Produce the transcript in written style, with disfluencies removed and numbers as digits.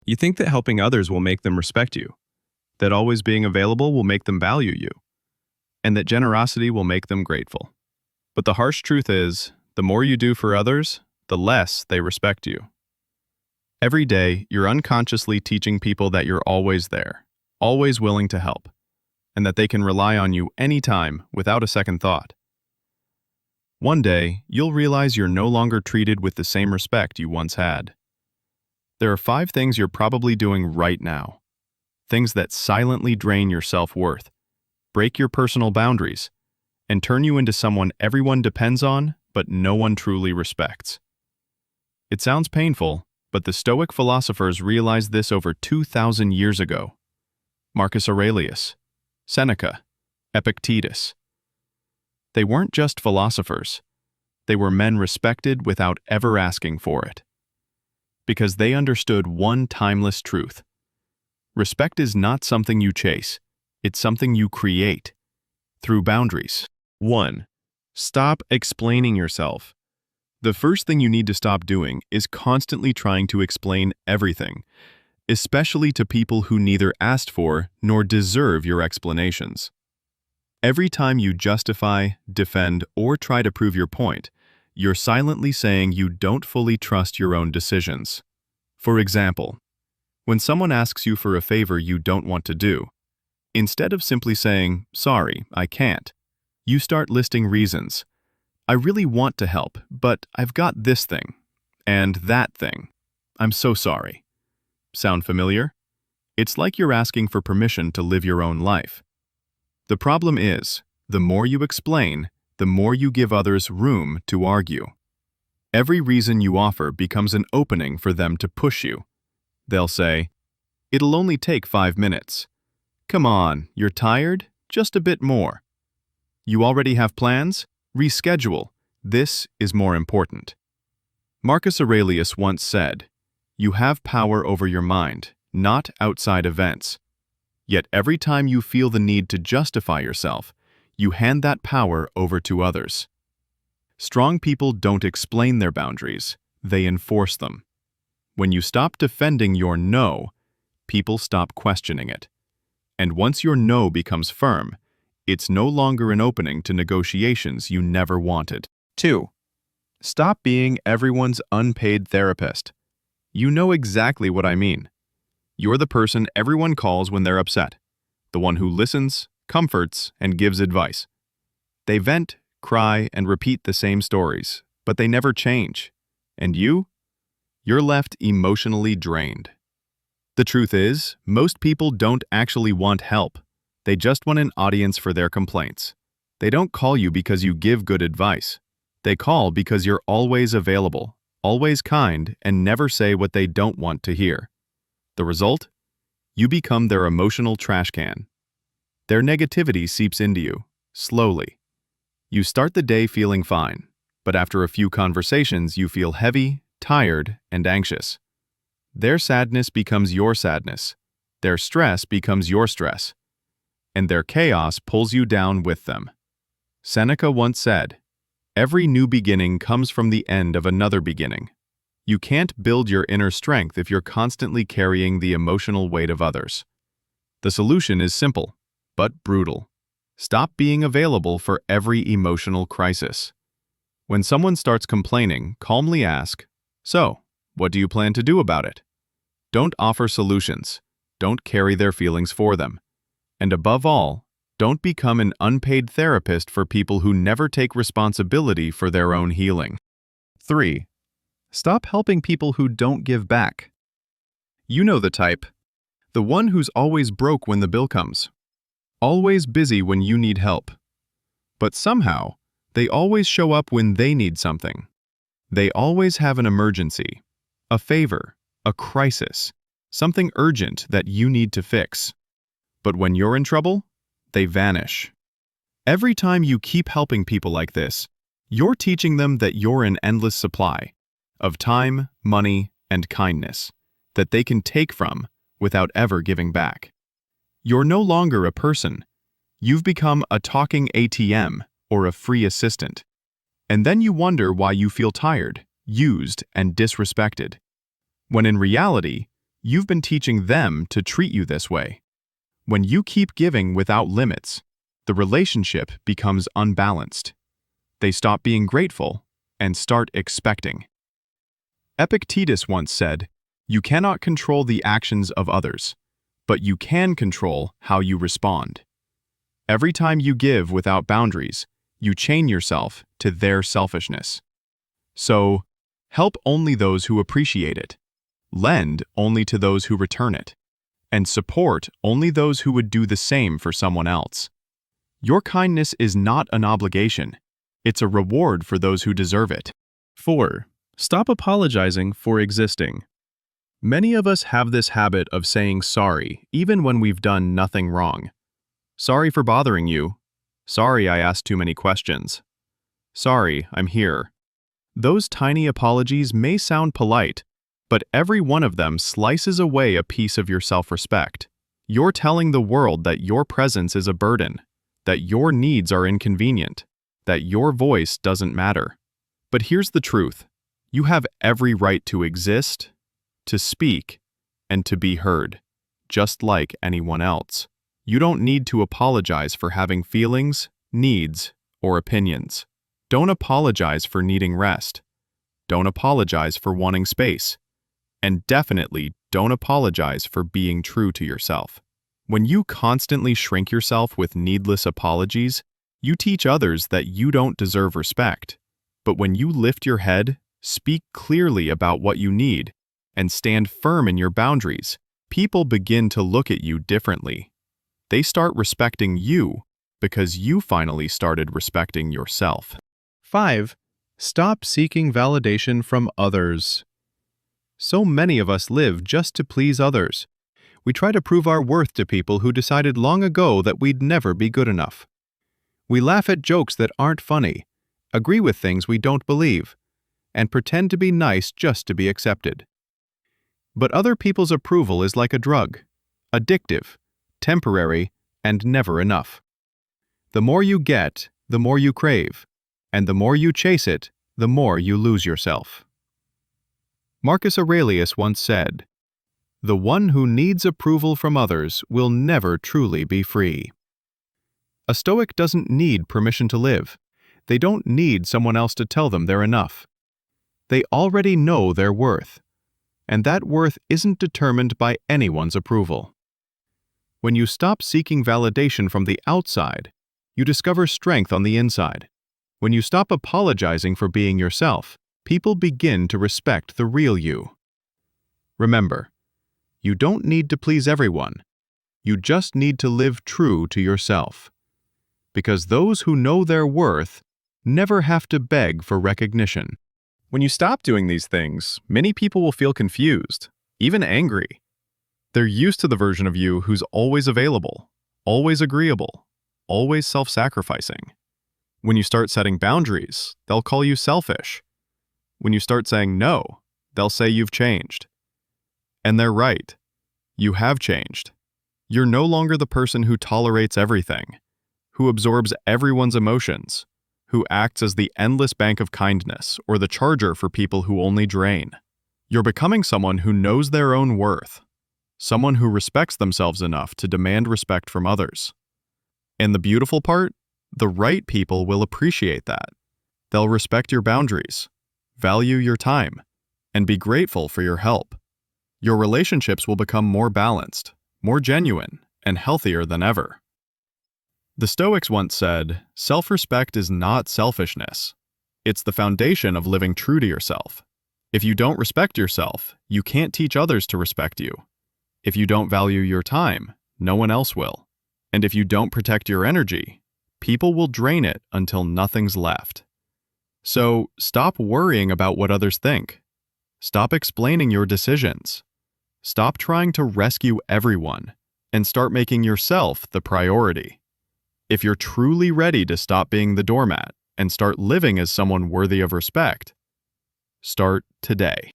You think that helping others will make them respect you, that always being available will make them value you, and that generosity will make them grateful. But the harsh truth is, the more you do for others, the less they respect you. Every day, you're unconsciously teaching people that you're always there, always willing to help, and that they can rely on you anytime without a second thought. One day, you'll realize you're no longer treated with the same respect you once had. There are 5 things you're probably doing right now. Things that silently drain your self-worth, break your personal boundaries, and turn you into someone everyone depends on, but no one truly respects. It sounds painful, but the Stoic philosophers realized this over 2,000 years ago. Marcus Aurelius, Seneca, Epictetus. They weren't just philosophers. They were men respected without ever asking for it. Because they understood one timeless truth. Respect is not something you chase. It's something you create through boundaries. 1. Stop explaining yourself. The first thing you need to stop doing is constantly trying to explain everything, especially to people who neither asked for nor deserve your explanations. Every time you justify, defend, or try to prove your point, you're silently saying you don't fully trust your own decisions. For example, when someone asks you for a favor you don't want to do, instead of simply saying, "Sorry, I can't," you start listing reasons. "I really want to help, but I've got this thing, and that thing. I'm so sorry." Sound familiar? It's like you're asking for permission to live your own life. The problem is, the more you explain, the more you give others room to argue. Every reason you offer becomes an opening for them to push you. They'll say, "It'll only take 5 minutes. Come on, you're tired? Just a bit more. You already have plans? Reschedule. This is more important." Marcus Aurelius once said, "You have power over your mind, not outside events. Yet every time you feel the need to justify yourself, you hand that power over to others." Strong people don't explain their boundaries, they enforce them. When you stop defending your no, people stop questioning it. And once your no becomes firm, it's no longer an opening to negotiations you never wanted. 2. Stop being everyone's unpaid therapist. You know exactly what I mean. You're the person everyone calls when they're upset, the one who listens, comforts, and gives advice. They vent, cry, and repeat the same stories, but they never change. And you're left emotionally drained. The truth is, most people don't actually want help. They just want an audience for their complaints. They don't call you because you give good advice. They call because you're always available, always kind, and never say what they don't want to hear. The result? You become their emotional trash can. Their negativity seeps into you, slowly. You start the day feeling fine, but after a few conversations you feel heavy, tired, and anxious. Their sadness becomes your sadness. Their stress becomes your stress. And their chaos pulls you down with them. Seneca once said, "Every new beginning comes from the end of another beginning." You can't build your inner strength if you're constantly carrying the emotional weight of others. The solution is simple, but brutal. Stop being available for every emotional crisis. When someone starts complaining, calmly ask, "So, what do you plan to do about it?" Don't offer solutions. Don't carry their feelings for them. And above all, don't become an unpaid therapist for people who never take responsibility for their own healing. 3. Stop helping people who don't give back. You know the type. The one who's always broke when the bill comes. Always busy when you need help. But somehow, they always show up when they need something. They always have an emergency, a favor, a crisis, something urgent that you need to fix. But when you're in trouble, they vanish. Every time you keep helping people like this, you're teaching them that you're an endless supply of time, money, and kindness that they can take from without ever giving back. You're no longer a person. You've become a talking ATM or a free assistant. And then you wonder why you feel tired, used, and disrespected. When in reality, you've been teaching them to treat you this way. When you keep giving without limits, the relationship becomes unbalanced. They stop being grateful and start expecting. Epictetus once said, "You cannot control the actions of others, but you can control how you respond." Every time you give without boundaries, you chain yourself to their selfishness. So, help only those who appreciate it, lend only to those who return it, and support only those who would do the same for someone else. Your kindness is not an obligation. It's a reward for those who deserve it. 4. Stop apologizing for existing. Many of us have this habit of saying sorry even when we've done nothing wrong. Sorry for bothering you. Sorry I asked too many questions. Sorry, I'm here. Those tiny apologies may sound polite, but every one of them slices away a piece of your self-respect. You're telling the world that your presence is a burden, that your needs are inconvenient, that your voice doesn't matter. But here's the truth. You have every right to exist, to speak, and to be heard, just like anyone else. You don't need to apologize for having feelings, needs, or opinions. Don't apologize for needing rest. Don't apologize for wanting space. And definitely don't apologize for being true to yourself. When you constantly shrink yourself with needless apologies, you teach others that you don't deserve respect. But when you lift your head, speak clearly about what you need, and stand firm in your boundaries, people begin to look at you differently. They start respecting you because you finally started respecting yourself. 5. Stop seeking validation from others. So many of us live just to please others. We try to prove our worth to people who decided long ago that we'd never be good enough. We laugh at jokes that aren't funny, agree with things we don't believe, and pretend to be nice just to be accepted. But other people's approval is like a drug, addictive, temporary, and never enough. The more you get, the more you crave, and the more you chase it, the more you lose yourself. Marcus Aurelius once said, "The one who needs approval from others will never truly be free." A Stoic doesn't need permission to live. They don't need someone else to tell them they're enough. They already know their worth, and that worth isn't determined by anyone's approval. When you stop seeking validation from the outside, you discover strength on the inside. When you stop apologizing for being yourself, people begin to respect the real you. Remember, you don't need to please everyone. You just need to live true to yourself. Because those who know their worth never have to beg for recognition. When you stop doing these things, many people will feel confused, even angry. They're used to the version of you who's always available, always agreeable, always self-sacrificing. When you start setting boundaries, they'll call you selfish. When you start saying no, they'll say you've changed. And they're right. You have changed. You're no longer the person who tolerates everything, who absorbs everyone's emotions, who acts as the endless bank of kindness or the charger for people who only drain. You're becoming someone who knows their own worth, someone who respects themselves enough to demand respect from others. And the beautiful part? The right people will appreciate that. They'll respect your boundaries, value your time, and be grateful for your help. Your relationships will become more balanced, more genuine, and healthier than ever. The Stoics once said, "Self-respect is not selfishness. It's the foundation of living true to yourself. If you don't respect yourself, you can't teach others to respect you. If you don't value your time, no one else will. And if you don't protect your energy, people will drain it until nothing's left. So stop worrying about what others think. Stop explaining your decisions. Stop trying to rescue everyone and start making yourself the priority. If you're truly ready to stop being the doormat and start living as someone worthy of respect, start today.